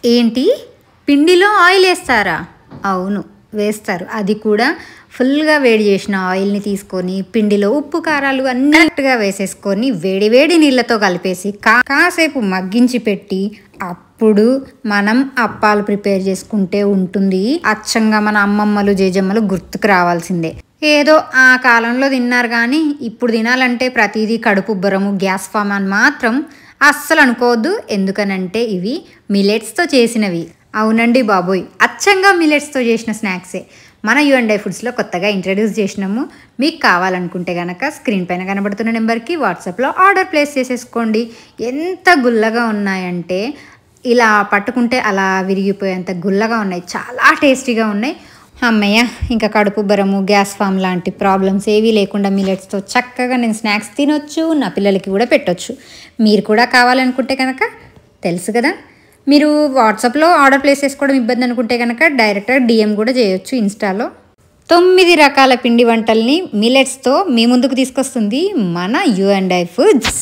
ఏంటి, పిండిలో ఆయిల్ వేస్తారా? అవును, వేస్తారు. అది కూడా ఫుల్గా వేడి చేసిన ఆయిల్ని తీసుకొని పిండిలో ఉప్పు కారాలు అన్నట్టుగా వేసేసుకొని వేడి వేడి నీళ్ళతో కలిపేసి కాసేపు మగ్గించి పెట్టి అప్పుడు మనం అప్పాలు ప్రిపేర్ చేసుకుంటే ఉంటుంది. అచ్చంగా మన అమ్మమ్మలు జేజమ్మలు గుర్తుకు రావాల్సిందే. ఏదో ఆ కాలంలో తిన్నారు కానీ ఇప్పుడు తినాలంటే ప్రతిదీ కడుపుబ్బరము, గ్యాస్ ఫామ్ అని మాత్రం అస్సలు అనుకోవద్దు. ఎందుకనంటే ఇవి మిలెట్స్తో చేసినవి. అవునండి బాబోయ్, అచ్చంగా మిలెట్స్తో చేసిన స్నాక్సే మన యూ&ఐ ఫుడ్స్లో కొత్తగా ఇంట్రడ్యూస్ చేసినాము. మీకు కావాలనుకుంటే కనుక స్క్రీన్ పైన కనబడుతున్న నెంబర్కి వాట్సాప్లో ఆర్డర్ ప్లేస్ చేసేసుకోండి. ఎంత గుల్లగా ఉన్నాయంటే ఇలా పట్టుకుంటే అలా విరిగిపోయేంత గుల్లగా ఉన్నాయి. చాలా టేస్టీగా ఉన్నాయి. అమ్మయ్య, ఇంకా కడుపుబ్బరము, గ్యాస్ ఫామ్ లాంటి ప్రాబ్లమ్స్ ఏవీ లేకుండా మిలెట్స్తో చక్కగా నేను స్నాక్స్ తినొచ్చు, నా పిల్లలకి కూడా పెట్టొచ్చు. మీరు కూడా కావాలనుకుంటే కనుక తెలుసు కదా, మీరు వాట్సాప్లో ఆర్డర్ ప్లేస్ చేసుకోవడం ఇబ్బంది అనుకుంటే కనుక డైరెక్ట్గా DM కూడా చేయొచ్చు ఇన్స్టాలో. 9 రకాల పిండి వంటల్ని మిలెట్స్తో మీ ముందుకు తీసుకొస్తుంది మన యూ&ఐ ఫుడ్స్.